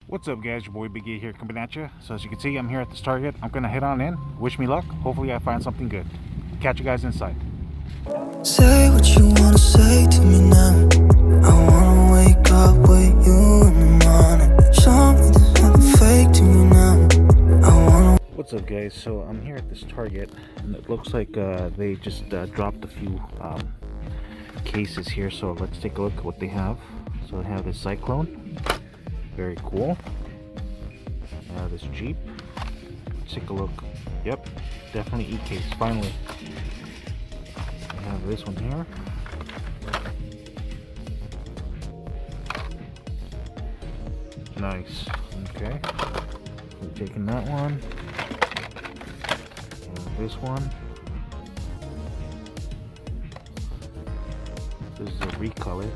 What's up, guys? Your boy Big E here coming at you. So as you can see, I'm here at this Target. I'm gonna head on in. Wish me luck. Hopefully I find something good. Catch you guys inside. Say what you wanna say to me now. I wanna wake up with you in the morning. Show me there's nothing fake to you now. I wanna. What's up, guys? So I'm here at this Target, and it looks like they just dropped a few cases here. So let's take a look at what they have. So they have this Cyclone, very cool. This Jeep. Let's take a look. Yep, definitely E-case. Finally. I have this one here. Nice. Okay. We're taking that one. And this one. This is a recolor.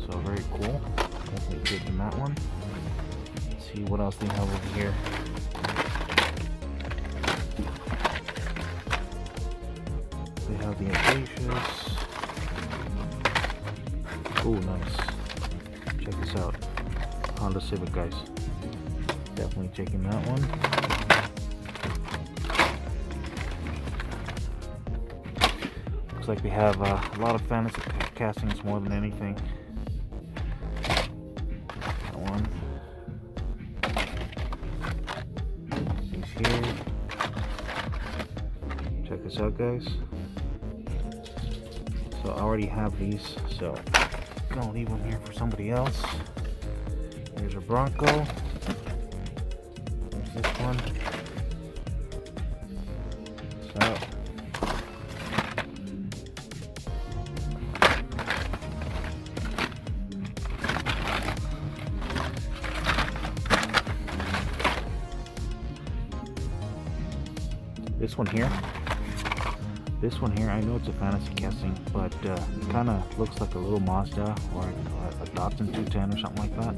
So very cool. Definitely taking that one. Let's see what else they have over here. They have the Audacious. Oh, nice. Check this out. Honda Civic, guys. Definitely taking that one. Looks like they have a lot of fantasy castings more than anything. That one. These here. Check this out, guys. So I already have these, so I'm gonna leave them here for somebody else. Here's a Bronco. There's this one. So this one here. This one here, I know it's a fantasy casting, but it kind of looks like a little Mazda or a Datsun 210 or something like that.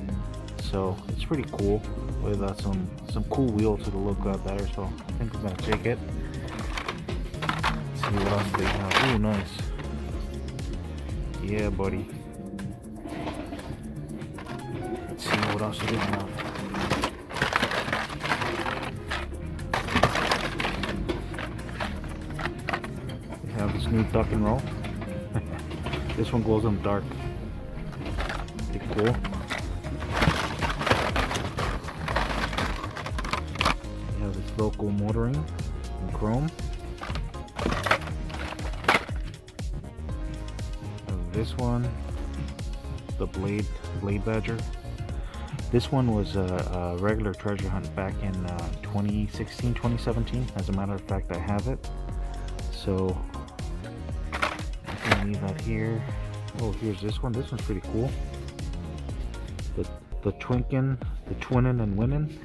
So it's pretty cool with some cool wheels that'll look better. So I think I'm gonna take it. Let's see what else they have. Ooh, nice. Yeah, buddy. Let's see what else they have. Have this new duck and roll. This one glows in the dark. Pretty cool. We have this local motoring in chrome. Have this one, the Blade Badger. This one was a regular treasure hunt back in 2016, 2017. As a matter of fact, I have it. So leave that here. Oh, here's this one. This one's pretty cool. The Twinkin', the Twinnin' and Winnin'.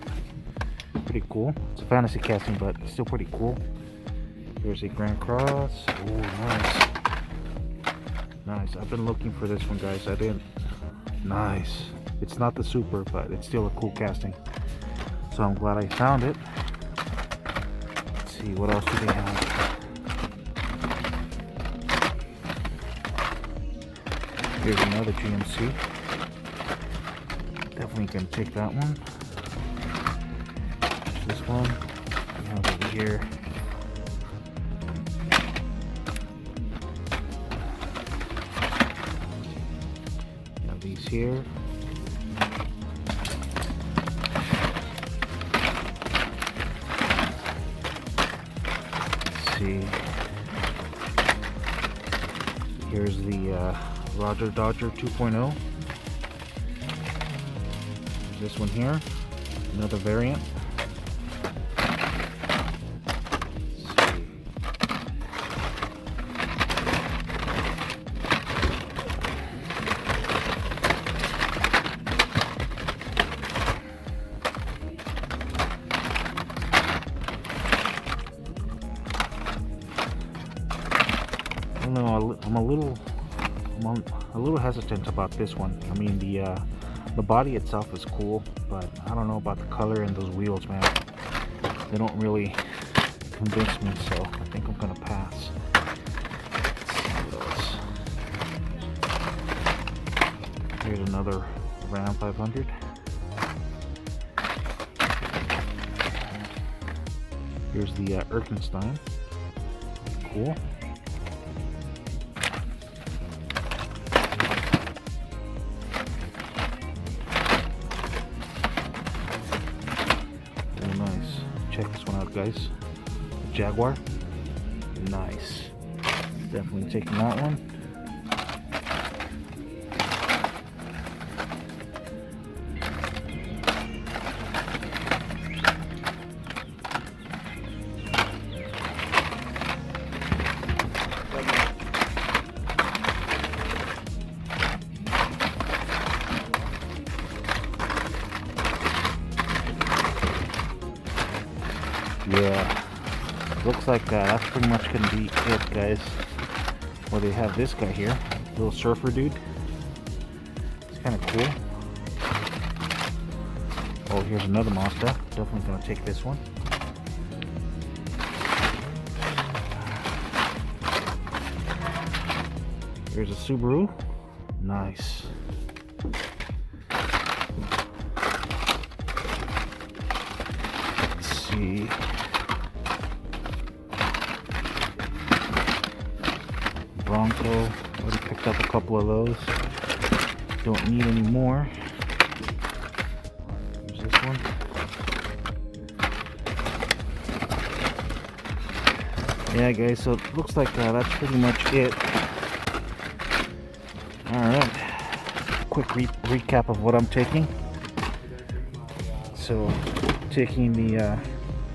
Pretty cool. It's a fantasy casting, but still pretty cool. Here's a Grand Cross. Oh, nice. Nice. I've been looking for this one, guys. I didn't. Nice. It's not the Super, but it's still a cool casting. So I'm glad I found it. Let's see, what else do they have? Here's another GMC. Definitely gonna take that one. This one. We have over here. We have these here. Let's see. Here's the Roger Dodger 2.0. This one here, another variant. Let's see. I don't know, I'm a little hesitant about this one. I mean, the body itself is cool, but I don't know about the color and those wheels, man. They don't really convince me, so I think I'm gonna pass. Let's see what else. Here's another Ram 500. Here's the Erkenstein. Cool. Very nice. Check this one out, guys. Jaguar. Nice. Definitely taking that one. Yeah, looks like that's pretty much gonna be it, guys. Well, they have this guy here, little surfer dude. It's kind of cool. Oh, here's another Mazda. Definitely gonna take this one. Here's a Subaru. Nice. Let's see. Bronco. Already picked up a couple of those. Don't need any more. Here's this one. Yeah, guys, so it looks like that's pretty much it. Alright. Quick recap of what I'm taking. So, taking the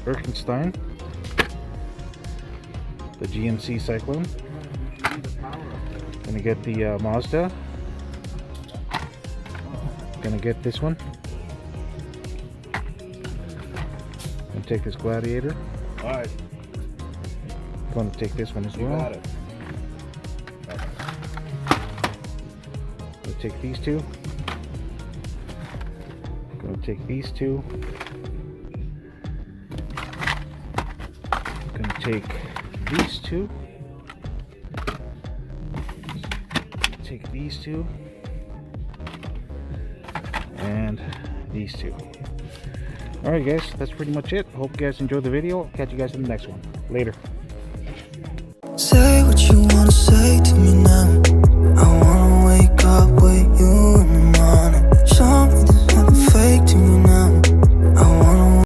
Erkenstein, the GMC Cyclone. Gonna get the Mazda. Gonna get this one. Gonna take this Gladiator. Alright. Gonna take this one as well. Got it. Gonna take these two. Gonna take these two. Gonna take these two. Take these two. And these two. Alright, guys, that's pretty much it. Hope you guys enjoyed the video. Catch you guys in the next one. Later. Say what you wanna say to me now. I wanna wake up with you